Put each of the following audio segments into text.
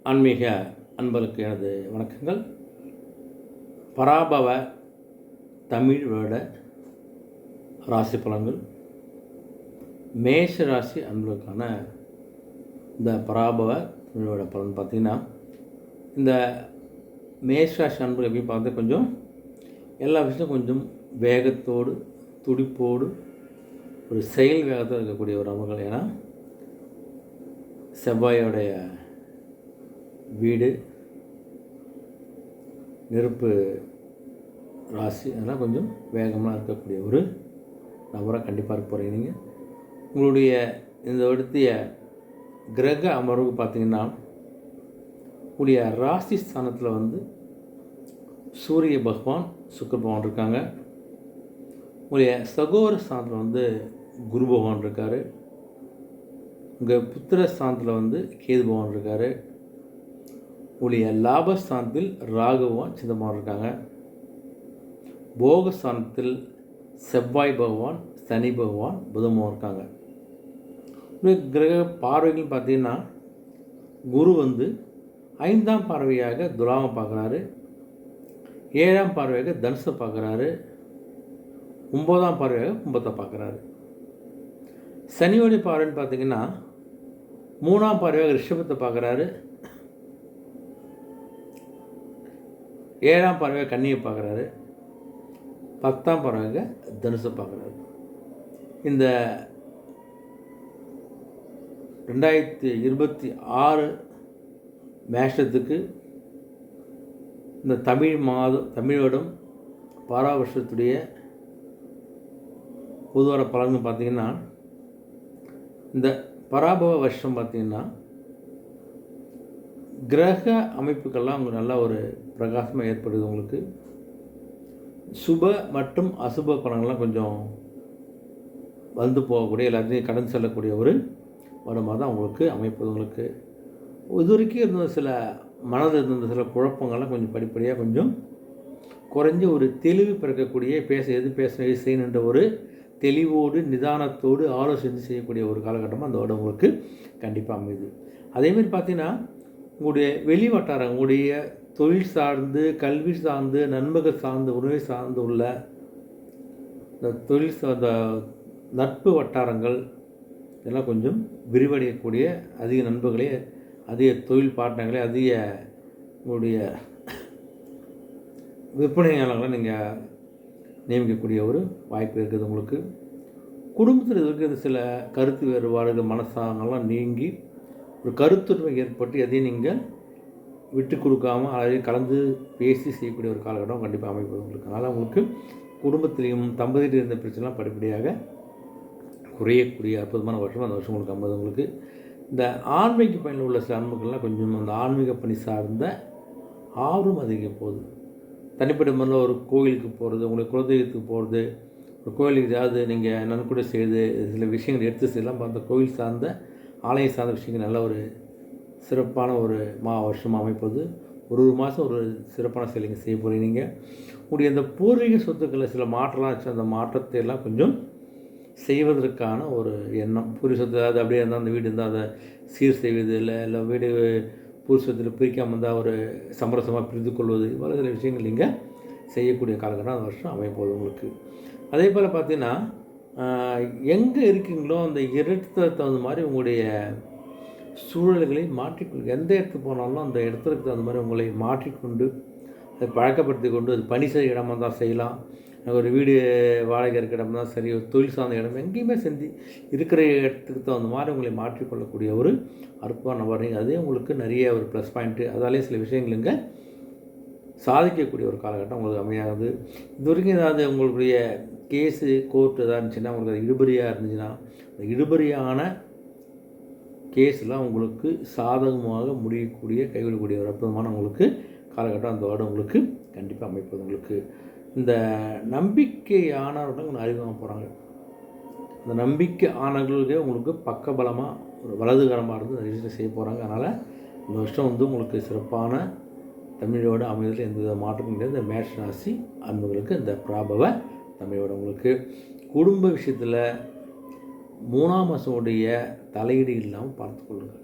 ஆன்மீக அன்பர்களுக்கு எனது வணக்கங்கள். பராபவ தமிழ் வருட ராசி பலன்கள் மேஷ ராசி அன்பர்களுக்கான இந்த பராபவ தமிழ் வருட பலன் பார்த்திங்கன்னா, இந்த மேஷ ராசி அன்பர்கள் எப்படி பார்த்தா கொஞ்சம் எல்லா விஷயத்தையும் கொஞ்சம் வேகத்தோடு துடிப்போடு ஒரு செயல் வேகத்தோடு இருக்கக்கூடிய ஒரு அன்பர்கள். ஏன்னா செவ்வாயோடைய வீடு நெருப்பு ராசி, அதெல்லாம் கொஞ்சம் வேகமாக இருக்கக்கூடிய ஒரு நபராக கண்டிப்பாக இருக்க போகிறீங்க. நீங்கள் உங்களுடைய இந்த இடத்திய கிரக அமர்வு பார்த்திங்கன்னா, உங்களுடைய ராசி ஸ்தானத்தில் சூரிய பகவான் சுக்கிர பகவான் இருக்காங்க. உங்களுடைய சகோதர ஸ்தானத்தில் குரு பகவான் இருக்கார். உங்கள் புத்திர ஸ்தானத்தில் கேது பகவான் இருக்கார். உங்களுடைய லாபஸ்தானத்தில் ராகுவான் சிதம்பரம் இருக்காங்க. போகஸ்தானத்தில் செவ்வாய் பகவான், சனி பகவான், புதமும் இருக்காங்க. கிரக பார்வைகள் பார்த்தீங்கன்னா, குரு 5ஆம் பார்வையாக துலாமை பார்க்குறாரு, 7ஆம் பார்வையாக தனுசை பார்க்குறாரு, 9ஆம் பார்வையாக கும்பத்தை பார்க்குறாரு. சனியோடைய பார்வைன்னு பார்த்தீங்கன்னா 3ஆம் பார்வையாக ரிஷபத்தை பார்க்குறாரு, 7ஆம் பார்வையாக கன்னியை பார்க்குறாரு, 10ஆம் பார்வையாக தனுசை பார்க்குறாரு. இந்த 2026 மேஷத்துக்கு இந்த தமிழ் வருடம் பாரா வருஷத்துடைய பொதுவார பலன்னு பார்த்திங்கன்னா, இந்த பராபவ வருஷம் பார்த்திங்கன்னா கிரக அமைப்புக்கெல்லாம் உங்களுக்கு நல்ல ஒரு பிரகாசமாக ஏற்படுது. உங்களுக்கு சுப மற்றும் அசுப பலன்கள்லாம் கொஞ்சம் வந்து போகக்கூடிய, எல்லாத்தையும் கடந்து செல்லக்கூடிய ஒரு வருடமாக தான் உங்களுக்கு அமைப்பது. உங்களுக்கு இது வரைக்கும் இருந்த சில மனதில் இருந்த சில குழப்பங்கள்லாம் கொஞ்சம் படிப்படியாக கொஞ்சம் குறைஞ்சி ஒரு தெளிவு பிறக்கக்கூடிய, எது பேச செய்யணுன்ற ஒரு தெளிவோடு நிதானத்தோடு ஆலோசனை செய்யக்கூடிய ஒரு காலகட்டமாக அந்த வருடம் உங்களுக்கு கண்டிப்பாக அமையுது. அதேமாதிரி பார்த்தீங்கன்னா, உங்களுடைய வெளி வட்டாரம், உங்களுடைய தொழில் சார்ந்து, கல்வி சார்ந்து, நண்பர்கள் சார்ந்து, உணவை சார்ந்து உள்ள இந்த தொழில் சார்ந்த நட்பு வட்டாரங்கள் இதெல்லாம் கொஞ்சம் விரிவடையக்கூடிய, அதிக நண்பர்களே, அதிக தொழில் பார்ட்னர்களே, அதிக உங்களுடைய விற்பனையாளர்களை நீங்கள் நியமிக்கக்கூடிய ஒரு வாய்ப்பு இருக்குது. உங்களுக்கு குடும்பத்தில் இருக்கிற சில கருத்து வேறுபாடுகள், மனசாங்கெல்லாம் நீங்கி ஒரு கருத்துரிமை ஏற்பட்டு எதையும் நீங்கள் விட்டு கொடுக்காமல் அதையும் கலந்து பேசி செய்யக்கூடிய ஒரு காலகட்டம் கண்டிப்பாக அமைப்பது உங்களுக்கு. அதனால் உங்களுக்கு குடும்பத்திலையும் தம்பதியில் இருந்த பிரச்சனைலாம் படிப்படியாக குறையக்கூடிய அற்புதமான வருஷம் அந்த வருஷம் உங்களுக்கு அமைது. உங்களுக்கு இந்த ஆன்மீக பணியில் உள்ள சில அன்புகள்லாம் கொஞ்சம் அந்த ஆன்மீக பணி சார்ந்த ஆர்வம் அதிகம் போகுது. தனிப்பட்ட முறையில் ஒரு கோயிலுக்கு போகிறது, உங்களுக்கு குலதெய்வத்துக்கு போகிறது, ஒரு கோயிலுக்கு ஏதாவது நீங்கள் நன்கொடை செய்து சில விஷயங்கள் எடுத்து செய்யலாம். அந்த கோயில் சார்ந்த ஆலயம் சார்ந்த விஷயங்கள் நல்ல ஒரு சிறப்பான ஒரு வருஷமாக அமைப்பது. ஒரு மாதம் ஒரு சிறப்பான செயலிங்க செய்ய போகிறீங்க. உங்களுடைய அந்த பூர்வீக சொத்துக்களில் சில மாற்றம்லாம் வச்சு அந்த மாற்றத்தை எல்லாம் கொஞ்சம் செய்வதற்கான ஒரு எண்ணம். பூர்வீக சொத்து அது அப்படியே இருந்தால், அந்த வீடு இருந்தால் அதை சீர் செய்வது, இல்லை வீடு பூர்வீக சொத்தில் பிரிக்காமல் இருந்தால் ஒரு சமரசமாக பிரித்து கொள்வது, இவ்வளோ சில விஷயங்கள் நீங்கள் செய்யக்கூடிய காலகட்டம் அந்த வருஷம் அமைப்போது உங்களுக்கு. அதே போல் பார்த்திங்கன்னா, எங்கே இருக்கீங்களோ அந்த இடத்துக்கு தகுந்த மாதிரி உங்களுடைய சூழல்களை மாற்றிக்கொண்டு, எந்த இடத்துக்கு போனாலும் அந்த இடத்துக்கு தகுந்த மாதிரி உங்களை மாற்றிக்கொண்டு அதை பழக்கப்படுத்தி கொண்டு, அது பணி செய்ய இடமாக தான் செய்யலாம், ஒரு வீடு வாடகை இருக்கிற இடம் தான் சரி, ஒரு தொழில் சார்ந்த இடம், எங்கேயுமே இருக்கிற இடத்துக்கு தகுந்த மாதிரி உங்களை மாற்றிக்கொள்ளக்கூடிய ஒரு அற்புதமான நபர். அதே உங்களுக்கு நிறைய ஒரு ப்ளஸ் பாயிண்ட்டு, அதாலே சில விஷயங்களுங்க சாதிக்கக்கூடிய ஒரு காலகட்டம் உங்களுக்கு அமையாது. இது வரைக்கும் ஏதாவது உங்களுடைய கேஸு கோர்ட்டு எதாவது இருந்துச்சுன்னா, உங்களுக்கு அது இழுபறியாக இருந்துச்சுன்னா, அந்த இழுபறியான கேஸ்லாம் உங்களுக்கு சாதகமாக முடியக்கூடிய, கைவிடக்கூடிய ஒரு அற்புதமான உங்களுக்கு காலகட்டம் அந்த வருடம் உங்களுக்கு கண்டிப்பாக அமைப்பது. உங்களுக்கு இந்த நம்பிக்கையானவர்கள் உங்களுக்கு அறிமுகமாக போகிறாங்க. அந்த நம்பிக்கை ஆனவர்களுக்கே உங்களுக்கு பக்கபலமாக ஒரு வலதுகரமாக இருந்து நிறைய விஷயம் செய்ய போகிறாங்க. அதனால் இந்த வருஷம் உங்களுக்கு சிறப்பான தமிழோட அமைதல் எந்த வித மாற்றமும் கிடையாது. இந்த மேஷ ராசி அன்புகளுக்கு இந்த பிராபவ தமிழோட உங்களுக்கு குடும்ப விஷயத்தில் 3ஆம் மாதமுடைய தலையீடு இல்லாமல் பார்த்துக்கொள்ளுங்கள்.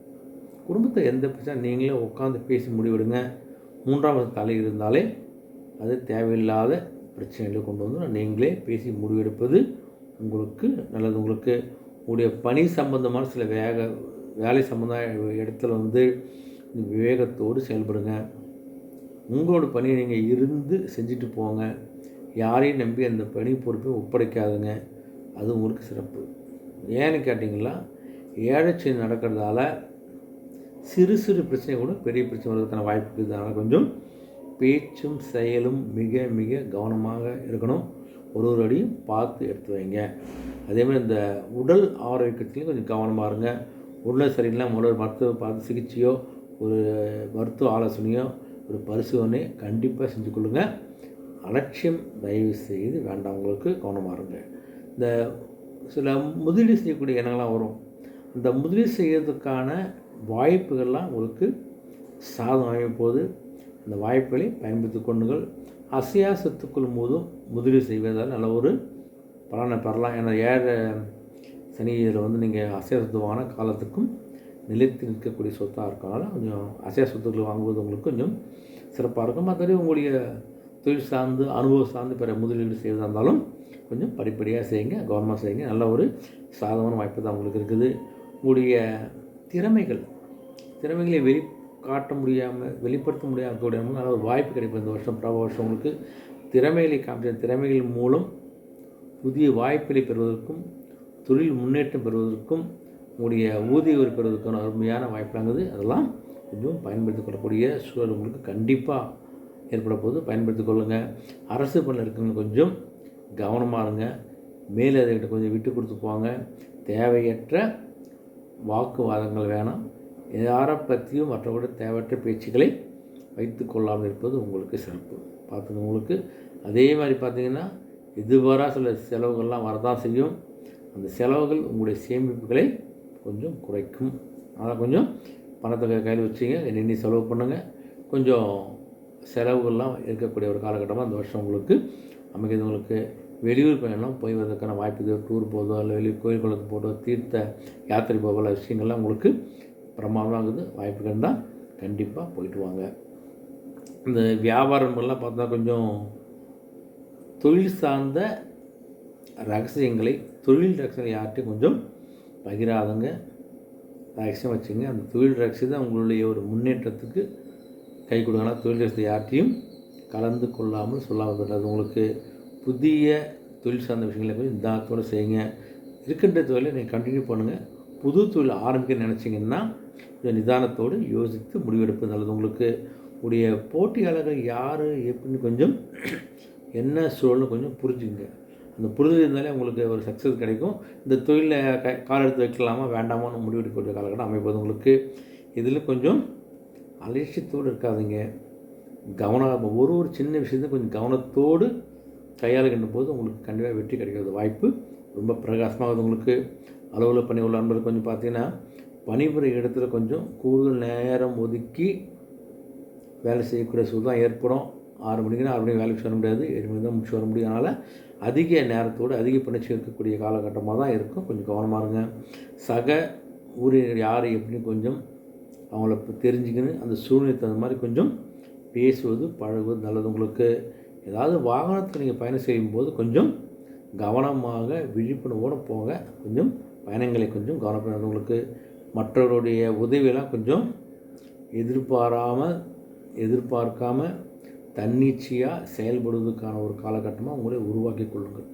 குடும்பத்தில் எந்த பிரச்சனை நீங்களே உட்காந்து பேசி முடிவெடுங்க. 3வது தலை இருந்தாலே அது தேவையில்லாத பிரச்சனைகளை கொண்டு வந்து நீங்களே பேசி முடிவெடுப்பது உங்களுக்கு நல்லது. உங்களுக்கு உங்களுடைய பணி சம்பந்தமான சில வேலை சம்பந்தமான இடத்துல வந்து விவேகத்தோடு செயல்படுங்க. உங்களோட பணியை நீங்கள் இருந்து செஞ்சுட்டு போங்க. யாரையும் நம்பி அந்த பணி பொறுப்பை ஒப்படைக்காதுங்க. அது உங்களுக்கு சிறப்பு. ஏன்னு கேட்டிங்கன்னா, ஏழச்சனி நடக்கிறதால சிறு சிறு பிரச்சனை கூட பெரிய பிரச்சனை வர்றதுக்கான வாய்ப்பு இருக்குது. அதனால் கொஞ்சம் பேச்சும் செயலும் மிக மிக கவனமாக இருக்கணும். ஒரு அடியும் பார்த்து எடுத்து வைங்க. அதேமாதிரி இந்த உடல் ஆரோக்கியத்துலேயும் கொஞ்சம் கவனமாக இருங்க. உடல் சரியில்லைனா ஒரு மருத்துவ பார்த்து சிகிச்சையோ ஒரு மருத்துவ ஆலோசனையோ ஒரு பரிசோதனை கண்டிப்பாக செஞ்சு கொள்ளுங்கள். அலட்சியம் தயவு செய்து வேண்டாம். உங்களுக்கு கவனமாக இருங்க. இந்த சில முதலீடு செய்யக்கூடிய எண்ணங்கள்லாம் வரும். இந்த முதலீடு செய்கிறதுக்கான வாய்ப்புகள்லாம் உங்களுக்கு சாதகமாக போது அந்த வாய்ப்புகளை பயன்படுத்தி கொண்டுங்கள். அசையா சொத்துக்கள் போதும் முதலீடு செய்வதால் நல்ல ஒரு பலனை பெறலாம். ஏன்னா 7 சனியில் வந்து நீங்கள் அசையா சொத்து வாங்கின காலத்துக்கும் நிலைத்து நிற்கக்கூடிய சொத்தாக இருக்கனால கொஞ்சம் அசையா சொத்துக்கள் வாங்குவது உங்களுக்கு கொஞ்சம் சிறப்பாக இருக்கும். மற்றபடி உங்களுடைய தொழில் சார்ந்து அனுபவம் சார்ந்து பிற முதலீடு செய்வதாக இருந்தாலும் கொஞ்சம் படிப்படியாக செய்யுங்க, கவனமாக செய்யுங்க. நல்ல ஒரு சாதகமான வாய்ப்பு தான் உங்களுக்கு இருக்குது. உங்களுடைய திறமைகளை வெளிப்படுத்த முடியாமல் நல்ல ஒரு வாய்ப்பு கிடைக்கும். இந்த வருஷம் வருஷம் உங்களுக்கு திறமைகளை காமிச்ச திறமைகள் மூலம் புதிய வாய்ப்புகளை பெறுவதற்கும் தொழில் முன்னேற்றம் பெறுவதற்கும் உங்களுடைய ஊதிய பெறுவதற்கான அருமையான வாய்ப்பாங்குது. அதெல்லாம் கொஞ்சம் பயன்படுத்திக் கொள்ளக்கூடிய சூழல் உங்களுக்கு கண்டிப்பாக ஏற்பட போது பயன்படுத்திக் கொள்ளுங்கள். அரசு பணியில் இருக்குங்க கொஞ்சம் கவனமாக இருங்க. மேலதிகிட்ட கொஞ்சம் விட்டு கொடுத்து போங்க. தேவையற்ற வாக்குவாதங்கள் வேணாம். யாரை பற்றியும் மற்றவங்களோட தேவையற்ற பேச்சுக்களை வைத்து கொள்ளாமல் இருப்பது உங்களுக்கு சிறப்பு. பார்த்துங்க. உங்களுக்கு அதே மாதிரி பார்த்திங்கன்னா இதுவரை சில செலவுகள்லாம் வரதான் செய்யும். அந்த செலவுகள் உங்களுடைய சேமிப்புகளை கொஞ்சம் குறைக்கும். அதனால் கொஞ்சம் பணத்தை கையில் வச்சுங்க, எண்ணி செலவு பண்ணுங்கள். கொஞ்சம் செலவுகள்லாம் இருக்கக்கூடிய ஒரு காலகட்டமாக அந்த வருஷம் உங்களுக்கு அமைக்கிறது. உங்களுக்கு வெளியூர் பயணம் போய் வரதுக்கான வாய்ப்பு, டூர் போதோ இல்லை வெளியூர் கோயில் குளத்துக்கு போதோ தீர்த்த யாத்திரை போகல விஷயங்கள்லாம் உங்களுக்கு பிரமாதமாகுது. வாய்ப்புகள் தான் கண்டிப்பாக போயிட்டு வாங்க. இந்த வியாபாரங்கள்லாம் பார்த்தா கொஞ்சம் தொழில் சார்ந்த தொழில் ரகசியங்களை யார்கிட்டையும் கொஞ்சம் பகிராதுங்க, ரகசியம் வச்சுங்க. அந்த தொழில் ரகசியம் தான் உங்களுடைய ஒரு முன்னேற்றத்துக்கு கை கொடுக்கணும். தொழில் ரகசியத்தை யார்ட்டையும் கலந்து கொள்ளாமல் சொல்லாமல் அது உங்களுக்கு புதிய தொழில் சார்ந்த விஷயங்களை கொஞ்சம் நிதானத்தோடு செய்யுங்க. இருக்கின்ற தொழிலை நீங்கள் கண்டினியூ பண்ணுங்கள். புது தொழில் ஆரம்பிக்க நினச்சிங்கன்னா கொஞ்சம் நிதானத்தோடு யோசித்து முடிவெடுப்பது நல்லது. உங்களுக்கு உடைய போட்டியாளர்கள் யார் எப்படின்னு கொஞ்சம் என்ன சூழல்னு கொஞ்சம் புரிஞ்சுங்க. அந்த புரிதல் இருந்தாலே உங்களுக்கு ஒரு சக்ஸஸ் கிடைக்கும். இந்த தொழிலில் கால் எடுத்து வைக்கலாமா வேண்டாமான்னு முடிவெடுக்கக்கூடிய காலகட்டம் அமைப்பது உங்களுக்கு. இதில் கொஞ்சம் அலட்சியத்தோடு இருக்காதுங்க. கவனம் ஒரு சின்ன விஷயத்தை கொஞ்சம் கவனத்தோடு கையாளுகின்ற போது உங்களுக்கு கண்டிப்பாக வெற்றி கிடைக்கிறது வாய்ப்பு ரொம்ப பிரகாசமாகுது. உங்களுக்கு அலுவலக பணி உள்ள அன்பர்கள் கொஞ்சம் பார்த்தீங்கன்னா பணிபுரி இடத்துல கொஞ்சம் கூடுதல் நேரம் ஒதுக்கி வேலை செய்யக்கூடிய சூழ்நிலை ஏற்படும். 6 மணிக்குன்னா 6 மணிக்கு வேலைக்கு வர முடியாது, 7 மணிக்கு தான் முடிச்சு வர முடியும். அதனால் அதிக நேரத்தோடு அதிக பணிச்சு இருக்கக்கூடிய காலகட்டமாக தான் இருக்கும். கொஞ்சம் கவனமாக இருங்க. சக ஊழியர் யார் எப்படின்னு கொஞ்சம் அவங்கள தெரிஞ்சுக்கணும். அந்த சூழ்நிலை தகுந்த மாதிரி கொஞ்சம் பேசுவது பழகுவது நல்லது. உங்களுக்கு ஏதாவது வாகனத்தில் நீங்கள் பயணம் செய்யும்போது கொஞ்சம் கவனமாக விழிப்புணர்வோடு போங்க. கொஞ்சம் பயணங்களை கொஞ்சம் கவனப்படுறது. உங்களுக்கு மற்றவருடைய உதவியெல்லாம் கொஞ்சம் எதிர்பார்க்காம தன்னிச்சையாக செயல்படுவதற்கான ஒரு காலகட்டமாக உங்களை உருவாக்கி கொள்ளுங்கள்.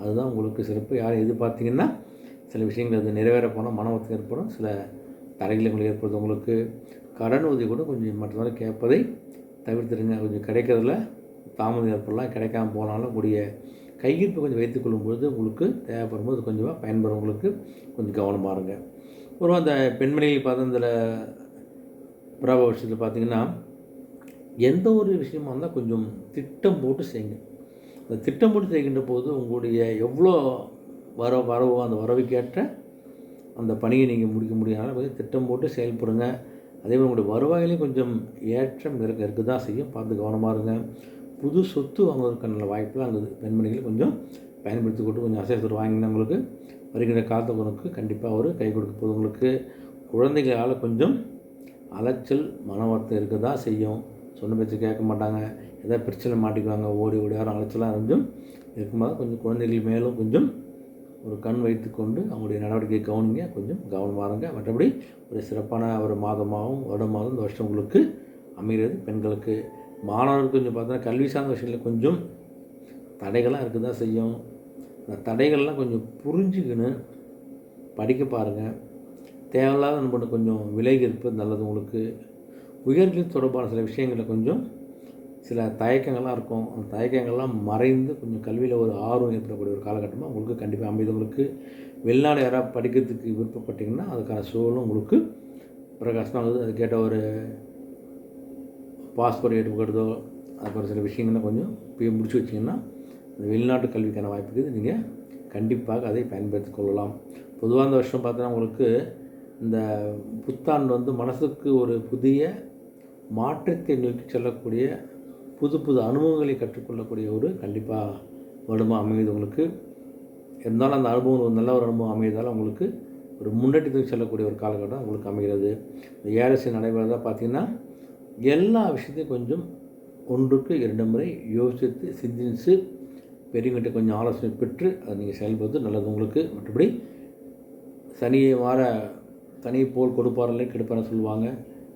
அதுதான் உங்களுக்கு சிறப்பு. யாரும் எதிர்பார்த்தீங்கன்னா சில விஷயங்கள் அது நிறைவேற போனால் மனவத்தை ஏற்படும், சில தடைகளை உங்களுக்கு ஏற்படுது. உங்களுக்கு கடன் உதவி கூட கொஞ்சம் மற்றவரை கேட்பதை தவிர்த்துடுங்க. கொஞ்சம் கிடைக்கிறதுல தாமதம் ஏற்படலாம், கிடைக்காம போனாலும் கூடிய கையிருப்பு கொஞ்சம் வைத்துக்கொள்ளும்பொழுது உங்களுக்கு தேவைப்படும் போது கொஞ்சமாக பயன்பெறும். உங்களுக்கு கொஞ்சம் கவனமாக இருங்க. ஒரு அந்த பெண்மணிகள் பார்த்து இந்த பிரபல விஷயத்தில் பார்த்திங்கன்னா எந்த ஒரு விஷயமா இருந்தால் கொஞ்சம் திட்டம் போட்டு செய்யுங்க. அந்த திட்டம் போட்டு செய்கின்ற போது உங்களுடைய எவ்வளோ வரவோ அந்த வரவுக்கேற்ற அந்த பணியை நீங்கள் முடிக்க முடியாத கொஞ்சம் திட்டம் போட்டு செயல்படுங்க. அதேமாதிரி உங்களுடைய வருவாயிலையும் கொஞ்சம் ஏற்றம் இருக்க தான் செய்யும். பார்த்து கவனமாக இருங்க. புது சொத்து வாங்குவதற்கான வாய்ப்புலாம் அங்கே பெண்மணிகள் கொஞ்சம் பயன்படுத்தி கொண்டு கொஞ்சம் அசைத்து வாங்கினா உங்களுக்கு வருகின்ற காலத்துக்கு கண்டிப்பாக ஒரு கை கொடுக்க போகுது. உங்களுக்கு குழந்தைகளால் கொஞ்சம் அலைச்சல் மன வருத்தம் இருக்க தான் செய்யும். சொன்ன பேச்சு கேட்க மாட்டாங்க, ஏதாவது பிரச்சனை மாட்டிக்குவாங்க, ஓடி ஓடி வர அலைச்சலாக கொஞ்சம் இருக்கும்போது கொஞ்சம் குழந்தைகள் மேலும் கொஞ்சம் ஒரு கண் வைத்து கொண்டு அவங்களுடைய நடவடிக்கையை கவனிங்க, கொஞ்சம் கவனமாக இருங்க. மற்றபடி ஒரு சிறப்பான ஒரு மாதமாகவும் வருடமாகவும் இந்த வருஷம் உங்களுக்கு அமைகிறது. பெண்களுக்கு மாணவர்களுக்கு கொஞ்சம் பார்த்தோன்னா கல்வி சார்ந்த விஷயத்தில் கொஞ்சம் தடைகள்லாம் இருக்க தான் செய்யும். அந்த தடைகள்லாம் கொஞ்சம் புரிஞ்சுக்கின்னு படிக்க பாருங்கள். தேவையில்லாத நம்ம கொஞ்சம் விலகி இருப்பது நல்லது. உங்களுக்கு உயர்கல்வி தொடர்பான சில விஷயங்களில் கொஞ்சம் சில தயக்கங்கள்லாம் இருக்கும். அந்த தயக்கங்கள்லாம் மறைந்து கொஞ்சம் கல்வியில் ஒரு ஆர்வம் ஏற்படக்கூடிய ஒரு காலகட்டமாக உங்களுக்கு கண்டிப்பாக அமைது. உங்களுக்கு வெளிநாடு யாராவது படிக்கிறதுக்கு விருப்பப்பட்டிங்கன்னா அதுக்கான சூழலும் உங்களுக்கு பிரகாசமாக அதுக்கேட்ட ஒரு பாஸ்போர்ட் எடுக்கிறதோ அதுக்கப்புறம் சில விஷயங்கள்லாம் கொஞ்சம் போய் முடிச்சு வச்சிங்கன்னா அந்த வெளிநாட்டு கல்விக்கான வாய்ப்புக்கு நீங்கள் கண்டிப்பாக அதை பயன்படுத்தி கொள்ளலாம். பொதுவாக இந்த வருஷம் பார்த்தோன்னா உங்களுக்கு இந்த புத்தாண்டு மனசுக்கு ஒரு புதிய மாற்றத்தை நோக்கி செல்லக்கூடிய புது புது அனுபவங்களை கற்றுக்கொள்ளக்கூடிய ஒரு கண்டிப்பாக வருடமாக அமையுது உங்களுக்கு. இருந்தாலும் அந்த அனுபவம் ஒரு நல்ல ஒரு அனுபவம் அமையதால் உங்களுக்கு ஒரு முன்னேற்றத்துக்கு செல்லக்கூடிய ஒரு காலகட்டம் உங்களுக்கு அமைகிறது. இந்த ஏழரசி நடைமுறையாக பார்த்திங்கன்னா எல்லா விஷயத்தையும் கொஞ்சம் ஒன்றுக்கு 2 முறை யோசித்து சிந்தித்து பெரியவங்கிட்ட கொஞ்சம் ஆலோசனை பெற்று அதை நீங்கள் செயல்படுறது நல்லது உங்களுக்கு. மற்றபடி சனியை போல் கொடுப்பாரில்லை கெடுப்பார்னு சொல்லுவாங்க.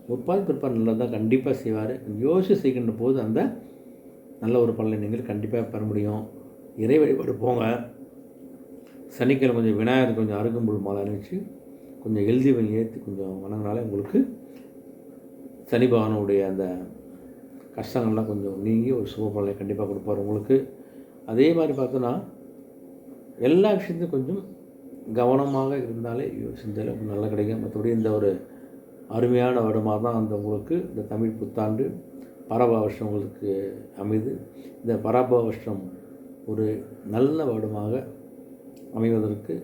முற்பாதி பிற்பாடு நல்லது தான் கண்டிப்பாக செய்வார். யோசித்து செய்கின்ற போது அந்த நல்ல ஒரு பலனை நீங்கள் கண்டிப்பாக பெற முடியும். இறை வழிபாடு போங்க. சனிக்கிழமை கொஞ்சம் விநாயகர் கொஞ்சம் அருகம்புல் மாலை அணிவிச்சு கொஞ்சம் எழுதி ஏற்றி கொஞ்சம் வணங்கினாலே உங்களுக்கு சனி பகவானுடைய அந்த கஷ்டங்கள்லாம் கொஞ்சம் நீங்கி ஒரு சுப பலனை கண்டிப்பாக கொடுப்பார் உங்களுக்கு. அதே மாதிரி பார்த்தோன்னா எல்லா விஷயத்தையும் கொஞ்சம் கவனமாக இருந்தாலே செஞ்சாலே நல்லா கிடைக்கும். மற்றபடி இந்த ஒரு அருமையான வருடமாக தான் உங்களுக்கு இந்த தமிழ் புத்தாண்டு பராபவ வருஷம் உங்களுக்கு அமைது. இந்த பராபவ வருஷம் ஒரு நல்ல வருடமாக அமைவதற்கு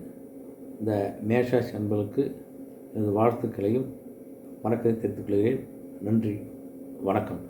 இந்த மேஷராசி அன்பர்களுக்கு எனது வாழ்த்துக்களையும் வணக்கத்தை தெரிவித்துக் கொள்கிறேன். நன்றி, வணக்கம்.